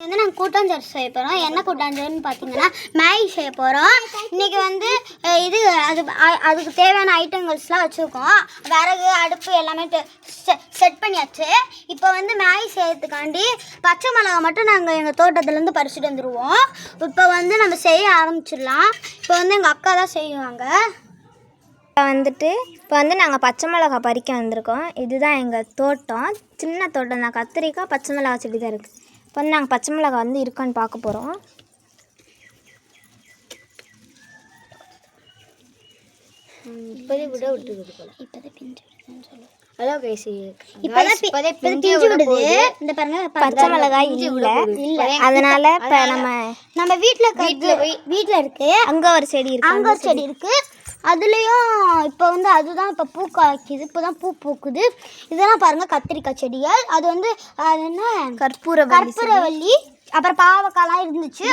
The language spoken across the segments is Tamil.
வந்து நாங்கள் கூட்டாஞ்சோறு செய்ய போகிறோம். என்ன கூட்டாஞ்சோறுன்னு பார்த்தீங்கன்னா மேகி செய்ய போகிறோம். இன்றைக்கி வந்து இது அதுக்கு தேவையான ஐட்டங்கள்ஸ்லாம் வச்சுருக்கோம். விறகு, அடுப்பு எல்லாமே செட் பண்ணியாச்சு. இப்போ வந்து மேகி செய்யறதுக்காண்டி பச்சை மிளகா மட்டும் நாங்கள் எங்கள் தோட்டத்துலேருந்து பறிச்சுட்டு வந்துடுவோம். இப்போ வந்து நம்ம செய்ய ஆரம்பிச்சிடலாம். இப்போ வந்து எங்கள் அக்கா தான் செய்வாங்க. இப்போ வந்து நாங்கள் பச்சை மிளகா பறிக்க வந்திருக்கோம். இதுதான் எங்கள் தோட்டம், சின்ன தோட்டம் தான். கத்திரிக்காய், பச்சை மிளகா செடி தான் இருக்குது. இப்போ வந்து நாங்கள் பச்சை மிளகா வந்து இருக்கான்னு பார்க்க போகிறோம். இப்போதே விட விட்டுருக்குது போல. இப்போதான் பிஞ்சு விடுதுன்னு சொல்லுவோம். அதான் பேசி இந்த பாருங்க, பச்சை மிளகாய் இல்லை, அதனால இப்போ நம்ம வீட்டில் இருக்கு. அங்கே ஒரு செடி இருக்குது, அங்கே ஒரு செடி இருக்குது. அதுலேயும் இப்போ வந்து அதுதான் இப்போ பூ காய்க்குது. இப்போ தான் பூ பூக்குது. இதெல்லாம் பாருங்கள் கத்திரிக்காய் செடிகள். அது வந்து அது என்ன கற்பூரவள்ளி, அப்புறம் பாவக்காய்லாம் இருந்துச்சு.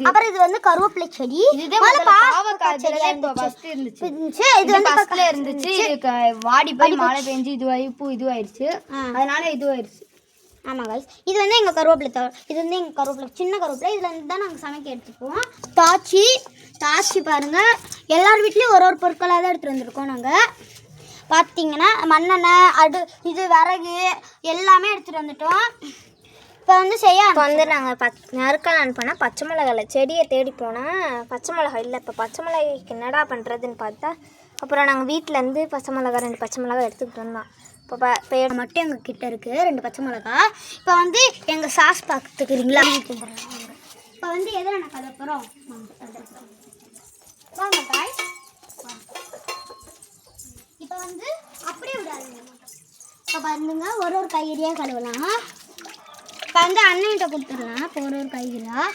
அப்புறம் இது வந்து கருவேப்பிலை செடி. பாவக்காய் செடி இருந்துச்சு. இது வந்து பக்கத்துல இருந்துச்சு. வாடி போய் மழை பெஞ்சு இதுவாயிருச்சு. அதனால இதுவாயிருச்சு. ஆமாம் கைஸ், இது வந்து எங்கள் கருவேப்பிலை. இது வந்து எங்கள் கருவேப்பிலை, சின்ன கருவேப்பிலை. இதில் வந்து தான் நாங்கள் சமைக்க எடுத்துக்குவோம். தாச்சி பாருங்கள், எல்லார் வீட்லேயும் ஒரு பொருட்களாக தான் எடுத்துகிட்டு வந்திருக்கோம். நாங்கள் பார்த்தீங்கன்னா மண்ணெண்ணெய், இது விறகு எல்லாமே எடுத்துகிட்டு வந்துட்டோம். இப்போ வந்து நாங்கள் நறுக்கலான்னு போனால் பச்சை மிளகாய் செடியை தேடி போனால் பச்சை மிளகாய் இல்லை. இப்போ பச்சை மிளகாய்க்கு என்னடா பண்ணுறதுன்னு பார்த்தா அப்புறம் நாங்கள் வீட்டிலேருந்து பச்சை மிளகாய் 2 பச்சை மிளகாய் எடுத்துக்கிட்டு வந்தோம். இப்போ மட்டும் எங்கள் கிட்டே இருக்குது 2 பச்சை மிளகா. இப்போ வந்து எங்கள் சாஸ் பார்த்துக்கிறீங்களா? இப்போ வந்து எதில் நான் கதை போகிறோம் வாங்க காய். இப்போ வந்து அப்படியே விடாதுங்க. இப்போ பாருங்க, ஒரு காய்கறியாக கழுவலாம். இப்போ வந்து அண்ணன்கிட்ட கொடுத்துடலாம். இப்போ ஒரு காய்கறியாக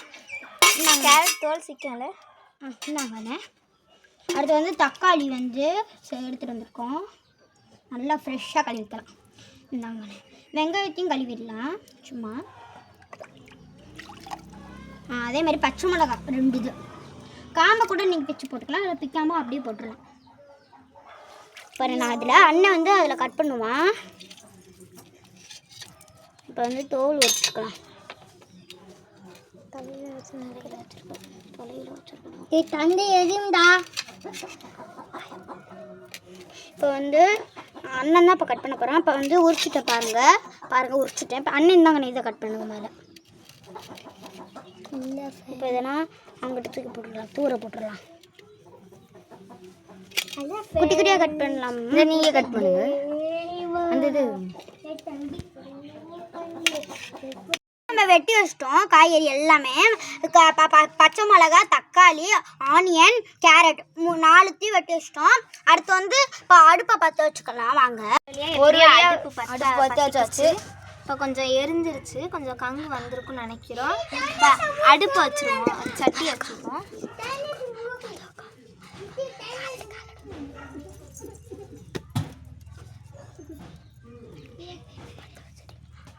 நாங்கள் கேரட் தோல் சிக்கல நாங்கள் அடுத்து வந்து தக்காளி வந்து எடுத்துகிட்டு வந்திருக்கோம். நல்லா ஃப்ரெஷ்ஷாக கழுவிக்கலாம். இந்தாங்க, வெங்காயத்தையும் கழுவிடலாம் சும்மா. அதே மாதிரி பச்சை மிளகா 2 இது காம்பை கூட நீங்கள் பிச்சு போட்டுக்கலாம், இல்லை பிக்காமல் அப்படியே போட்டுடலாம். பாரு, நான் அண்ணன் வந்து அதில் கட் பண்ணுவான். இப்போ வந்து தோல் வச்சுக்கலாம். தலையில் வச்சுருக்கோம். தந்தை எதுவும்டா. இப்போ வந்து அண்ணன் தான் இப்போ கட் பண்ண போகிறேன். இப்போ வந்து உரிச்சிட்டேன் பாருங்கள் உரிச்சிட்டேன். இப்போ அண்ணன் தாங்க இதை கட் பண்ணுங்க மேலே. இப்போ இதெல்லாம் அவங்ககிட்ட தூக்கி போட்டுடலாம், தூர போட்டுடலாம். குட்டி குட்டியாக கட் பண்ணலாம். நீங்கள் கட் பண்ணுங்க. அந்த இது நம்ம வெட்டி வச்சிட்டோம் காய்கறி எல்லாமே. பச்சை மிளகா, தக்காளி, ஆனியன், கேரட் 4த்தையும் வெட்டி வச்சிட்டோம். அடுத்து வந்து இப்போ அடுப்பை பற்ற வச்சுக்கலாம். வாங்க. ஒரு அடுப்பு பற்ற வச்சாச்சு. இப்போ கொஞ்சம் எரிஞ்சிருச்சு, கொஞ்சம் கங்கு வந்திருக்குன்னு நினைக்கிறோம். இப்போ அடுப்பு வச்சுருவோம், சட்டி வச்சுருக்கோம்.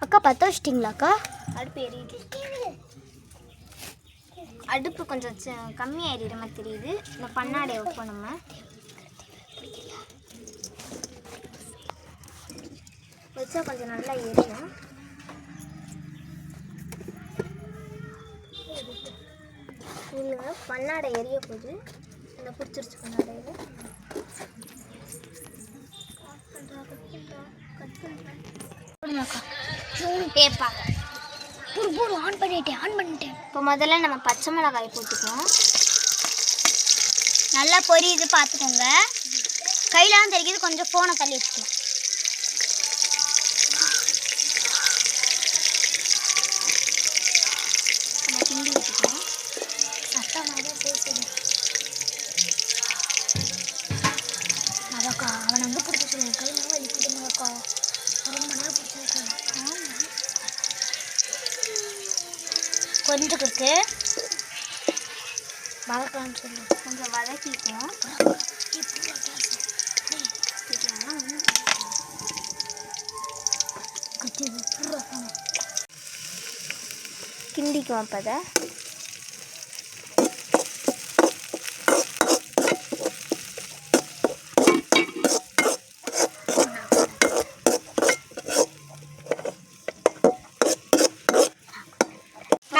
அக்கா பற்ற வச்சிட்டிங்களாக்கா? அடுப்பு எரியுது. அடுப்பு கொஞ்சம் கம்மியாக எரியுற மாதிரி தெரியுது. இந்த பண்ணாடையை வைப்போம். நம்ம வச்சா கொஞ்சம் நல்லா எரியும். இல்லைங்க, பண்ணாடை எரிய போகுது. இந்த பிடிச்சிருச்சு பண்ணாடையில். ஆன் பண்ணிட்டேன். இப்போ முதல்ல நம்ம பச்சை மிளகாய் போட்டுக்குவோம். நல்லா பொரியுது பார்த்துக்கோங்க. கையிலாம் தெரியுது, கொஞ்சம் ஃபோனை தள்ளி வச்சுக்கலாம். நம்ம கிண்டி வச்சுக்கலாம். அதாக்கா அவனை வந்து பிடிச்சி சொல்லுவேன். கையெல்லாம் வலிக்குதுங்கக்கா, ரொம்ப நேரம் பிடிச்சிருக்கேன். கொஞ்சம் கொடுத்து வதக்கலாம்னு சொல்லி கொஞ்சம் வதக்கிக்குவோம். கிண்டிக்குவோம். அப்போ அதை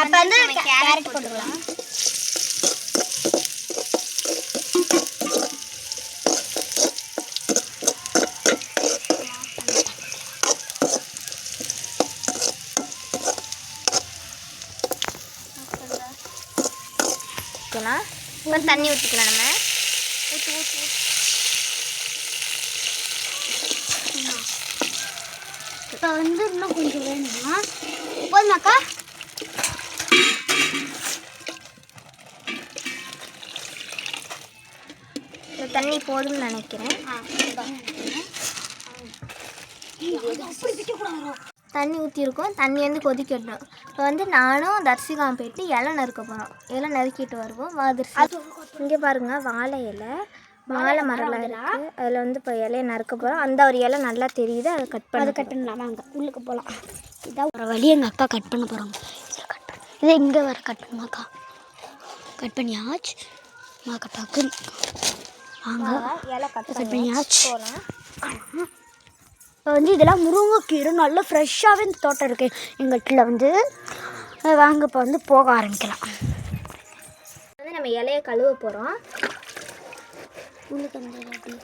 அப்போ வந்து கேரட் போட்டுக்கலாம். இப்போ தண்ணி ஊற்றிக்கலாம். நம்ம ஊற்றி இப்போ வந்து இன்னும் கொஞ்சம் வேணுமா? போதுமாக்கா? இந்த தண்ணி போதும்னு நினைக்கிறேன். தண்ணி ஊற்றிருக்கோம். தண்ணி வந்து கொதிக்கட்டும். இப்போ வந்து நானும் தர்சிகாவும் போயிட்டு இலை நறுக்க போகிறோம். இலை நறுக்கிட்டு வருவோம். வாதிர்சி இங்கே பாருங்கள், வாழை இலை, வாழை மரம்லாம் இருக்குது. அதில் வந்து இப்போ இலையை நறுக்க போகிறோம். அந்த ஒரு இலை நல்லா தெரியுது, அதை கட் பண்ணலாம். வாங்க உள்ளுக்கு போகலாம். இதான் ஒரு வழி எங்கள் அக்கா கட் பண்ண போகிறாங்க. இதில் கட் பண்ண இதை இங்கே வர கட் பண்ணுமாக்கா. கட் பண்ணியாச்சு மாக்கா. டக்குன்னு வாங்க இலை கட் பண்ணியாச்சு. போகலாம். இப்போ வந்து இதெல்லாம் முருங்கைக்கீரை நல்லா ஃப்ரெஷ்ஷாகவே இந்த தோட்டம் இருக்குது எங்கள்கிட்ட வந்து. வாங்க இப்போ வந்து போக ஆரம்பிக்கலாம். வந்து நம்ம இலையை கழுவ போகிறோம். உங்களுக்கு அந்த அப்படி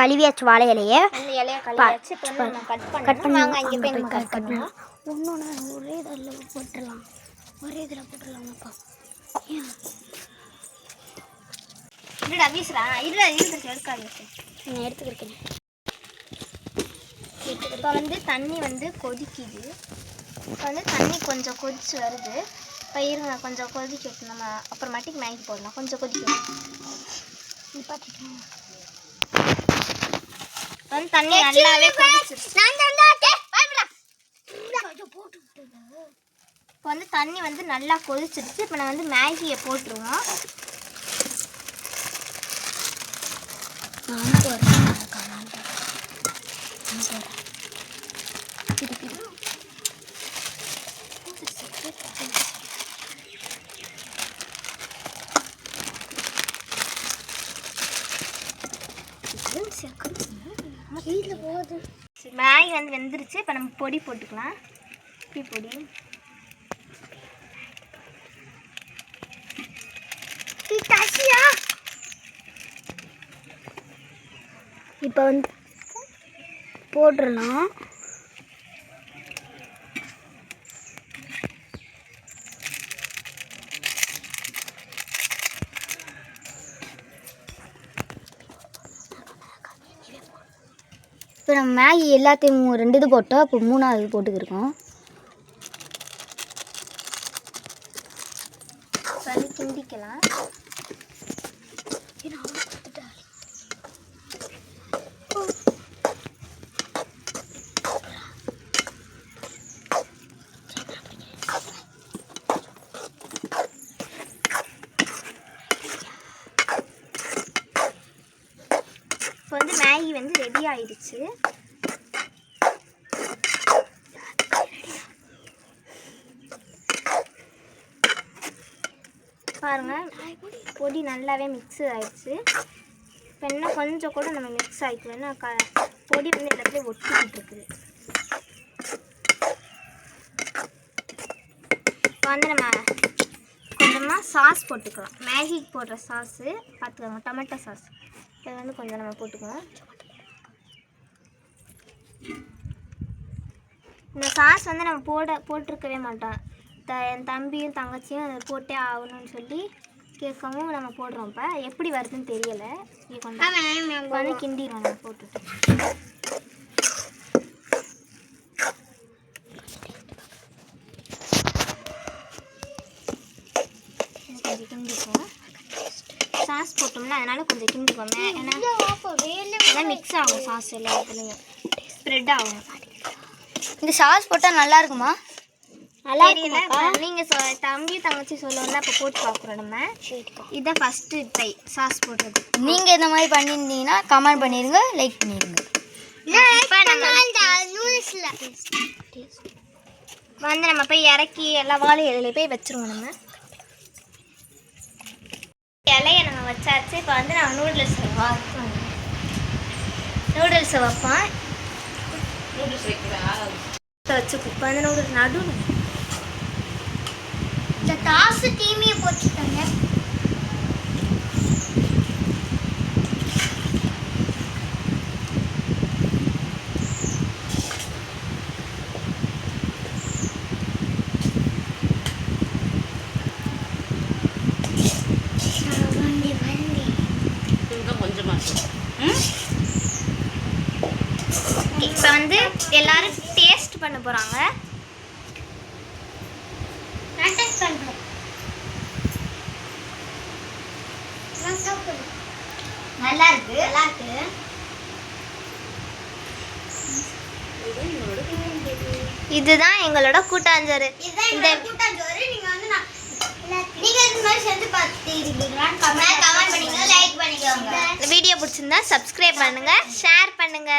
கழுவியாச்சு வாழை இலையை. அந்த இலையை கழுவியாச்சு. இப்போ வந்து நம்ம கட் பண்ணி வாங்க இங்கே போய் நம்ம கட் பண்ணலாம். ஒன்று ஒரே இதில் போட்டுடலாம். ஒரே இதில் போட்டுடலாமாப்பா. இல்லைடா வீசுறா. இல்லை எடுக்காது. நான் எடுத்துக்கிறேன். இப்போ வந்து தண்ணி வந்து கொதிக்குது. இப்போ வந்து தண்ணி கொஞ்சம் கொதிச்சு வருது. இப்போ இருங்க கொஞ்சம் கொதிக்கட்டும். நம்ம அப்புறமாட்டிக்கு மேகி போடலாம். கொஞ்சம் கொதிக்கணும். வந்து தண்ணி நல்லாவே கொதிச்சிருச்சு. இப்போ வந்து தண்ணி வந்து நல்லா கொதிச்சிருச்சு. இப்போ நான் வந்து மேகியை போட்டுருவோம். மேகி வந்து வெந்துருச்சு. இப்போ நம்ம பொடி போட்டுக்கலாம். டீ பொடி, இப்போ வந்து போட்டுடலாம். இப்போ நம்ம மேகி எல்லாத்தையும் 2 இது போட்டோம். இப்போ 3ஆவது இது போட்டுக்கிருக்கோம். வந்து கிண்டிக்கலாம். இப்போ வந்து மேகி வந்து ரெடி ஆயிடுச்சு. பாருங்கள், பொடி நல்லாவே மிக்ஸ் ஆயிடுச்சு. இப்போ இன்னும் கொஞ்சம் கூட நம்ம மிக்ஸ் ஆகிக்கலாம். ஏன்னா பொடி வந்து எல்லாத்துலேயும் ஒட்டிக்கிட்டு இருக்குது. இப்போ வந்து நம்ம கொஞ்சமாக சாஸ் போட்டுக்கலாம். மேகிக்கு போடுற சாஸு பார்த்துக்கோங்க, டொமேட்டோ சாஸ். இதை வந்து கொஞ்சம் நம்ம போட்டுக்குவோம். இந்த சாஸ் வந்து நம்ம போட்டிருக்கவே மாட்டோம். என் தம்பியும் தங்கச்சியும் அதை போட்டே ஆகணும்னு சொல்லி கேட்கவும் நம்ம போடுறோம். இப்போ எப்படி வருதுன்னு தெரியலை. கொஞ்சம் வந்து கிண்டிடுவோம் நம்ம போட்டுட்டு. கொஞ்சம் கிண்டிக்குவோம். சாஸ் போட்டோம்னா அதனால் கொஞ்சம் கிண்டிக்குவோம். ஏன்னா மிக்ஸ் ஆகும். சாஸ் எல்லாத்துலேயும் ஸ்ப்ரெட் ஆகும். இந்த சாஸ் போட்டால் நல்லா இருக்குமா? தெரியல. நீங்கள் தம்பி தங்கச்சி சொல்லணும்னா இப்போ போட்டு பார்க்குறோம். நம்ம இதான் ஃபஸ்ட்டு ட்ரை சாஸ் போடுறது. நீங்கள் இந்த மாதிரி பண்ணியிருந்தீங்கன்னா கமெண்ட் பண்ணிடுங்க, லைக் பண்ணிடுங்க. வந்து நம்ம போய் இறக்கி எல்லா வாழை இலையில போய் வச்சுருவோம். நம்ம இலையை நம்ம வச்சாச்சு. இப்போ வந்து நம்ம நூடுல்ஸ் வாங்குவோம். நூடுல்ஸை வைப்பான். வச்சு குப்பை அந்த நூடுல்ஸ் நடுவில் இந்த தாசு தீமையை போச்சுட்டாங்க. இப்போ வந்து எல்லாரும் டேஸ்ட் பண்ண போகிறாங்க. நல்லா இருக்கு, நல்லா இருக்கு. இதுதான் எங்களோட கூட்டாஞ்சோறு. இந்த கூட்டாஞ்சோறு நீங்க வந்து நீங்க இந்த மாதிரி செஞ்சு பார்த்துருக்கீங்களா? கமெண்ட் பண்ணுங்க, லைக் பண்ணிக்கோங்க. இந்த வீடியோ பிடிச்சிருந்தா சப்ஸ்கிரைப் பண்ணுங்க, ஷேர் பண்ணுங்க.